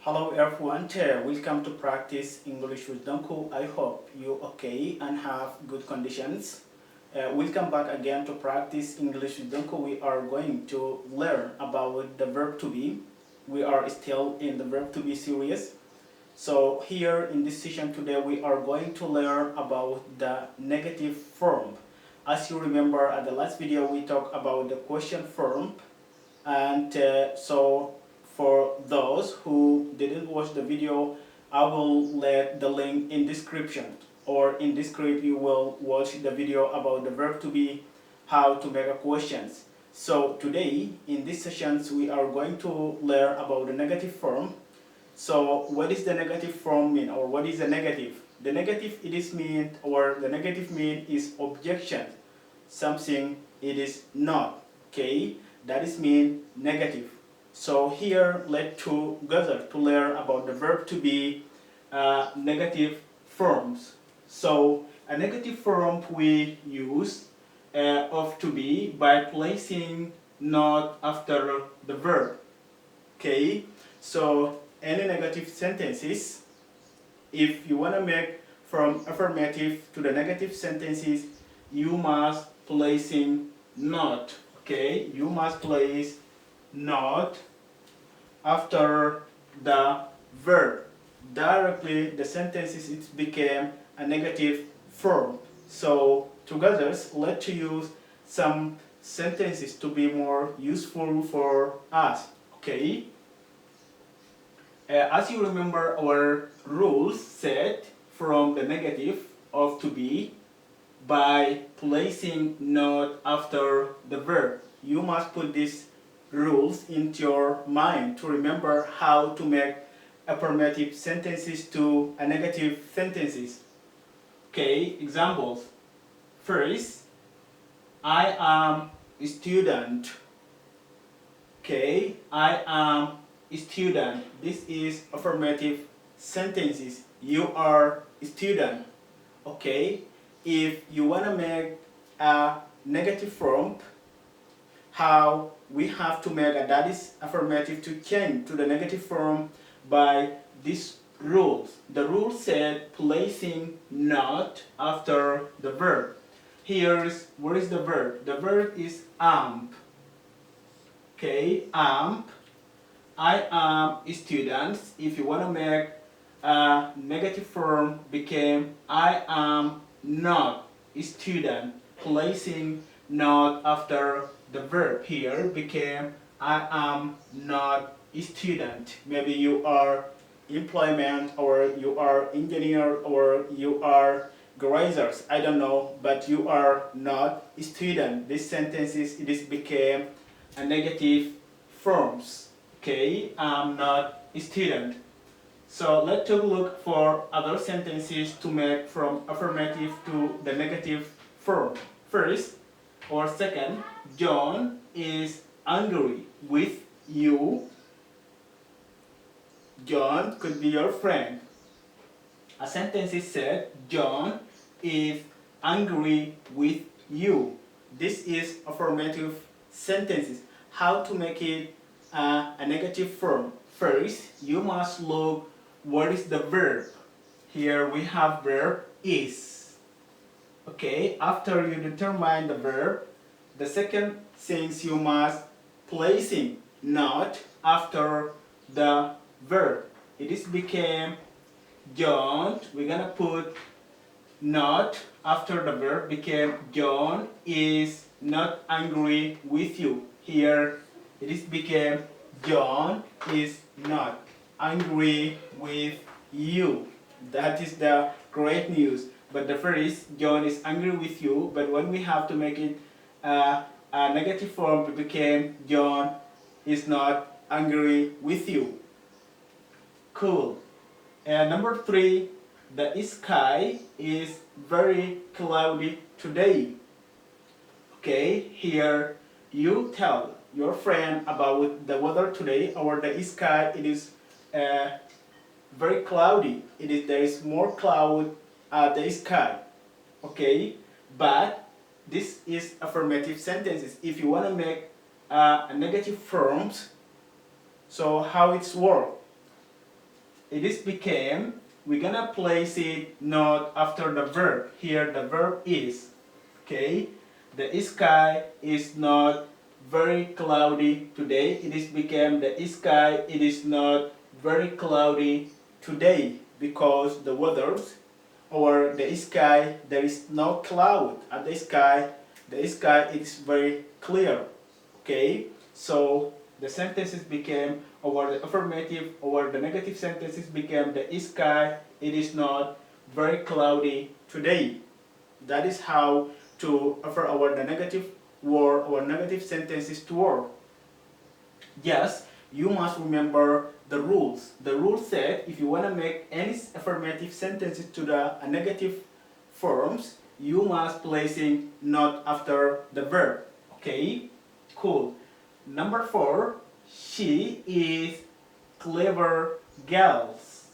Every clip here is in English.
Hello everyone, welcome to practice English with Danko. I hope you okay and have good conditions. Welcome back again to practice English with Danko. We are going to learn about the verb to be. We are still in the verb to be series. So here in this session today we are going to learn about the negative form. As you remember at the last video we talked about the question form, and so for those who didn't watch the video, I will let the link in description, or in this script you will watch the video about the verb to be, how to make a questions. So today in these sessions we are going to learn about the negative form. So what is the negative form mean, or what is the negative? The negative it is mean, or the negative mean is objection, something it is not, okay? That is mean negative. So here let's together to learn about the verb to be negative forms. So a negative form we use of to be by placing not after the verb, okay? So any negative sentences, if you want to make from affirmative to the negative sentences, you must placing not, okay? You must place not after the verb. Directly the sentences it became a negative form. So together let's use some sentences to be more useful for us, okay? As you remember, our rules set from the negative of to be by placing not after the verb. You must put these rules into your mind to remember how to make affirmative sentences to a negative sentences. Okay, examples. First, I am a student. Okay, I am a student. This is affirmative sentences. You are a student. Okay, if you want to make a negative form, how we have to make a that is affirmative to change to the negative form by these rules. The rule said placing not after the verb. Here's where is the verb? The verb is am. Okay, am. I am a student. If you want to make a negative form, became I am not a student. Placing not after the verb here became I am not a student. Maybe you are employment, or you are engineer, or you are grazers, I don't know, but you are not a student. This sentences it is became a negative forms. Okay, I'm not a student. So let's take a look for other sentences to make from affirmative to the negative form. First or second, John is angry with you. John could be your friend. A sentence is said, John is angry with you. This is affirmative sentences. How to make it a negative form? First, you must look what is the verb. Here we have verb is. Okay, after you determine the verb, the second thing you must placing not after the verb. It is became John. We're gonna put not after the verb became John is not angry with you. Here it is became John is not angry with you. That is the great news. But the first, John is angry with you, but when we have to make it a negative form, it became John is not angry with you. Cool. And number three, the sky is very cloudy today. Okay, here you tell your friend about the weather today, or the sky it is very cloudy. There is more cloud at the sky. Okay, but this is affirmative sentences. If you want to make a negative forms, so how it's work? it is became, we're gonna place it not after the verb. Here the verb is, okay? The sky is not very cloudy today. It is became the sky, it is not very cloudy today because the weathers or the sky, there is no cloud at the sky is very clear, okay? So the sentences became, or the affirmative or the negative sentences became the sky, it is not very cloudy today. That is how to offer our the negative word or negative sentences to work. Yes, you must remember the rules. The rule said if you want to make any affirmative sentences to the negative forms, you must placing not after the verb. Okay, cool. Number 4, she is clever girls.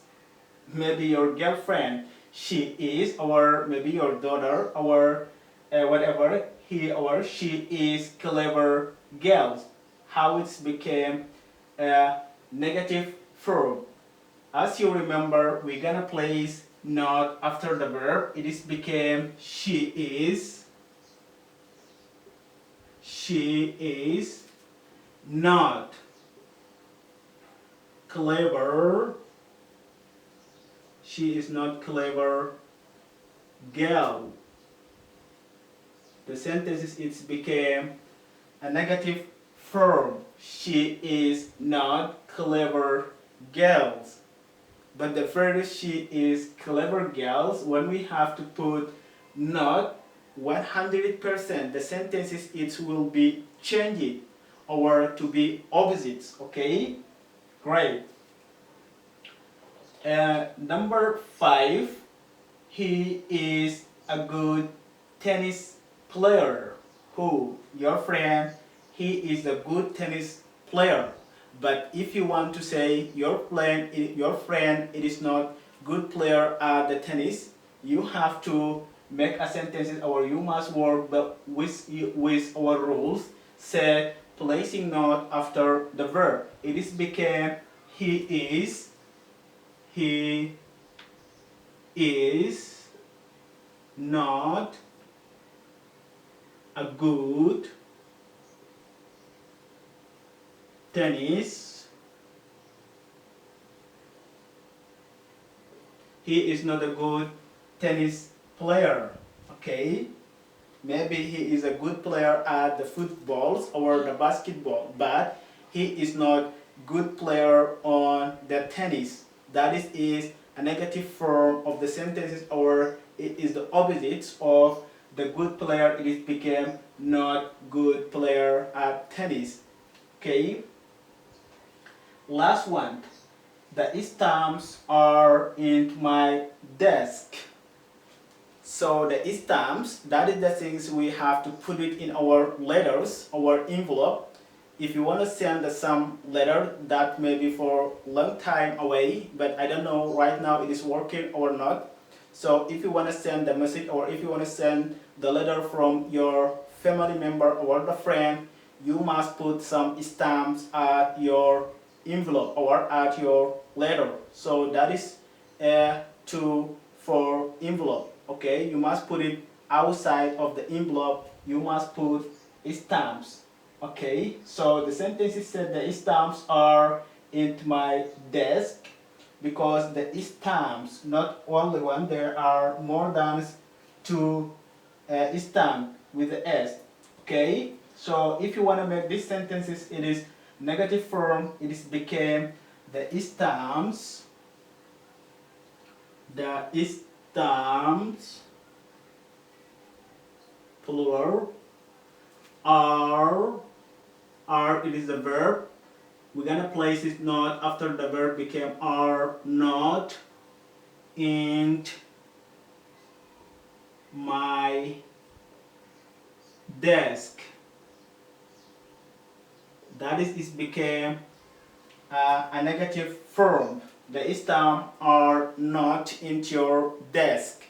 Maybe your girlfriend, she is, or maybe your daughter, or whatever, he or she is clever girls. How it became a negative verb. As you remember, we're gonna place not after the verb. It is became she is not clever. She is not clever girl. The sentences it became a negative verb. She is not clever girls. But the phrase she is clever girls, when we have to put not 100%, the sentences it will be changed or to be opposites. Okay, great. Number 5, he is a good tennis player. Who? Your friend, he is a good tennis player. But if you want to say your friend it is not good player at the tennis, you have to make a sentence or you must work with our rules. Say placing not after the verb. It is became he is not a good tennis. He is not a good tennis player. Okay? Maybe he is a good player at the footballs or the basketball, but he is not good player on the tennis. That is a negative form of the sentences, or it is the opposite of the good player. It is became not good player at tennis. Okay? Last one. The stamps are in my desk. So the stamps, that is the things we have to put it in our letters, our envelope. If you want to send some letter that may be for a long time away, but I don't know right now it is working or not. So if you want to send the message, or if you want to send the letter from your family member or the friend, you must put some stamps at your envelope or at your letter. So that is two for envelope. Okay, you must put it outside of the envelope. You must put stamps. Okay, so the sentences said the stamps are in my desk, because the stamps, not only one, there are more than two stamps with the S. Okay, so if you want to make these sentences, it is negative form, it is became the stamps, plural, are, it is the verb. We're gonna place it not after the verb became are not in my desk. That is became a negative form. The stamp are not in your desk.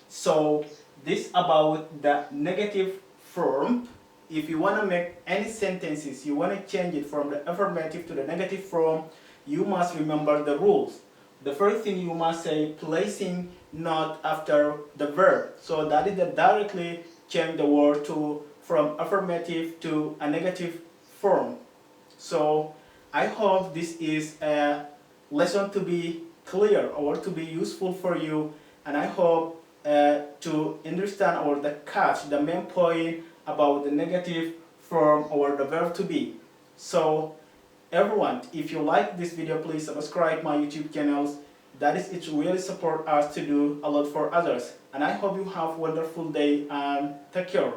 So this about the negative form. If you want to make any sentences, you want to change it from the affirmative to the negative form, you must remember the rules. the first thing you must say, placing not after the verb. So that is directly change the word to from affirmative to a negative form. So I hope this is a lesson to be clear or to be useful for you, and I hope to understand or the catch the main point about the negative form or the verb to be. So everyone, if you like this video, please subscribe my YouTube channels. That is, it really support us to do a lot for others. And I hope you have a wonderful day and take care.